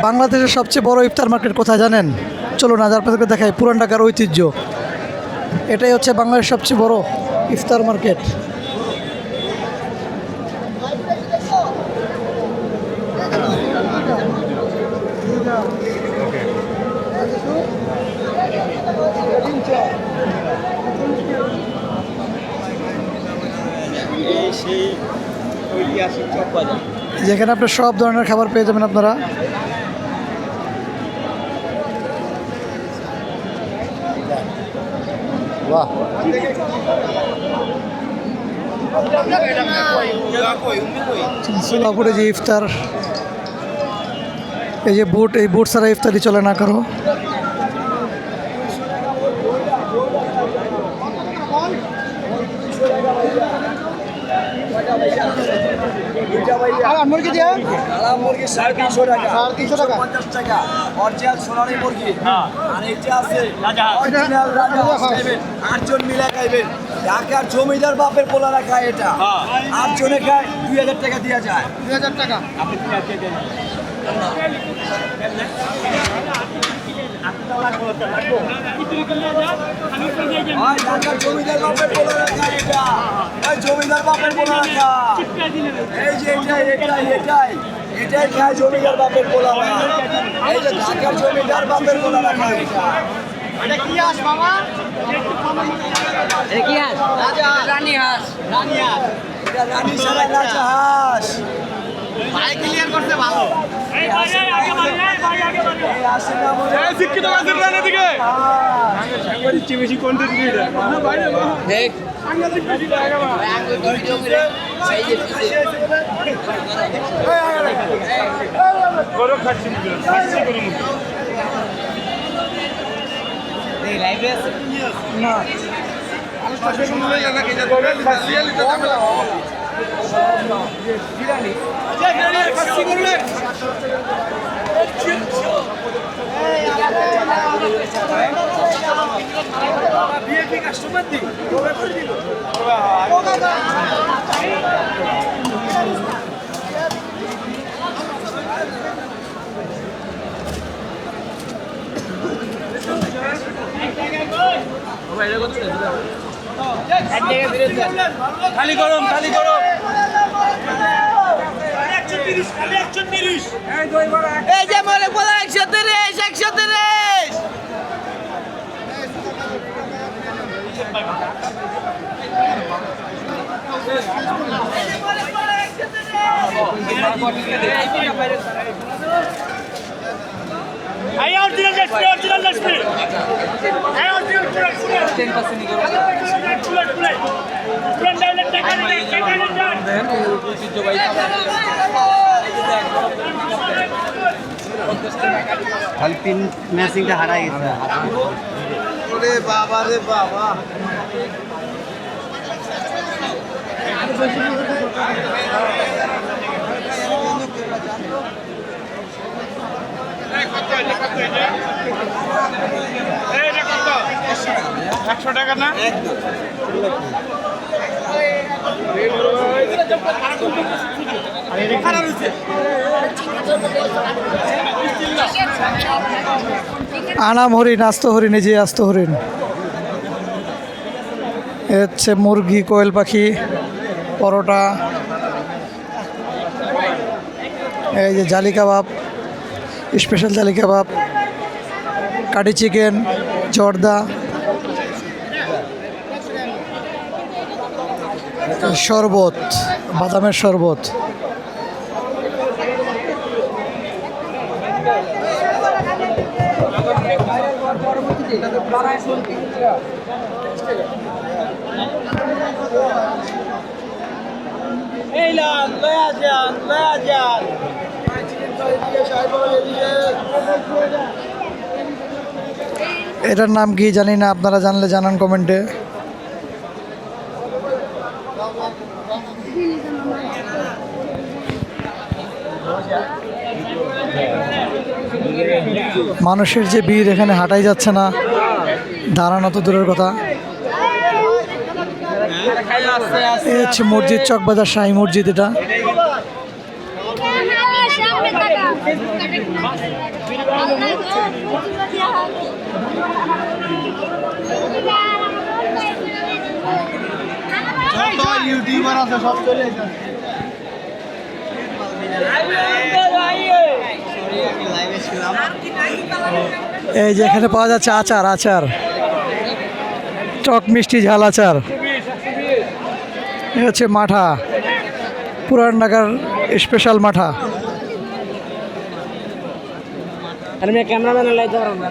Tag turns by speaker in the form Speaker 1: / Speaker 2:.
Speaker 1: বাংলাদেশের সবচেয়ে বড় ইফতার মার্কেট কোথায় জানেন? চলুন আজ আপনাদেরকে দেখাই পুরান ঢাকার ঐতিহ্য। এটাই হচ্ছে বাংলাদেশের সবচেয়ে বড় ইফতার মার্কেট। যেখানে আপনার সব ধরনের খাবার পেয়ে যাবেন আপনারা। বাহ, সোলাপুরে যে ইফতার, এই যে বুট, এই বুট ছাড়া ইফতারি চলে না কারো।
Speaker 2: মুরগি দিয়ে
Speaker 3: মুরগি 350 টাকা,
Speaker 2: 350 টাকা,
Speaker 3: 50 টাকা অরিজিনাল সোনালী মুরগি। আর এইটা আছে অরিজিনাল রাজা খাইবেন, 8 জন মিলে খাইবেন। ঢাকার জমিদার বাপের পোলারা খায় এটা, 8 জনে খায় 2000 টাকা দেওয়া যায়।
Speaker 2: 2000 টাকা।
Speaker 3: আপনি কি আছে দেন? ঢাকার জমিদার বাপের পোলারা খায় এটা, এই জমিদার বাপের পোলারা খায়। এই যে এটাই খায় জমিদার বাপের পোলারা। এই যে ঢাকার জমিদার বাপের পোলারা খায় এটা।
Speaker 2: এটা কি হাঁস মামা?
Speaker 4: এটা কি হাঁস? রানী হাঁস।
Speaker 2: রানী হাঁস।
Speaker 3: এটা রানী ছাড়া রাজা হাঁস।
Speaker 2: ভাই ক্লিয়ার করতে ভালো।
Speaker 3: এই আসে না মনে হয়।
Speaker 2: শিক্ষিত মানুষের রানী দিকে।
Speaker 3: বেশি কোনটা দিকে এটা?
Speaker 4: দেখ
Speaker 3: গরু খাচ্ছি গরু
Speaker 4: লাইভে আছে
Speaker 3: না
Speaker 2: খালি গরম, খালি গরম।
Speaker 3: 130
Speaker 4: এই যে মনে বলা 130 130
Speaker 3: এই অরিজিনাল লেসপি এই অরিজিনাল পুরো
Speaker 4: 10% ই করো
Speaker 3: পুরো ডাইলেট টাকা নিয়ে
Speaker 4: দেন ঐতিহ্যবাহী
Speaker 2: খালি পিন ম্যাচিংটা হারাই গেছে।
Speaker 3: ওরে বাবা রে বাবা।
Speaker 2: একশো টাকা না?
Speaker 1: আনাম হরিণ, আস্ত হরিণ, এই যে আস্ত হরিণ। এ হচ্ছে মুরগি, কোয়েল পাখি, পরোটা, এই যে জালি কাবাব, স্পেশাল জালি কাবাব, কাটি চিকেন, জর্দা, শরবত, বাদামের শরবত।
Speaker 4: এই লাল লয়া যান
Speaker 1: এটার নাম কি জানি না, আপনারা জানলে জানান কমেন্টে। মানুষের যে ভিড়, এখানে হাঁটাই যাচ্ছে না, দাঁড়ানো তো দূরের কথা। এই হচ্ছে মসজিদ, চকবাজার শাহী মসজিদ। এটা
Speaker 2: ইউটিউবার আছে সব চলে এসেছে
Speaker 1: এই যে এখানে পাওয়া যাচ্ছে আচার আচার টক মিষ্টি ঝাল আচার এই হচ্ছে মাঠা পুরান ঢাকার স্পেশাল মাঠা
Speaker 4: ক্যামেরাম্যান লাইতে পারবো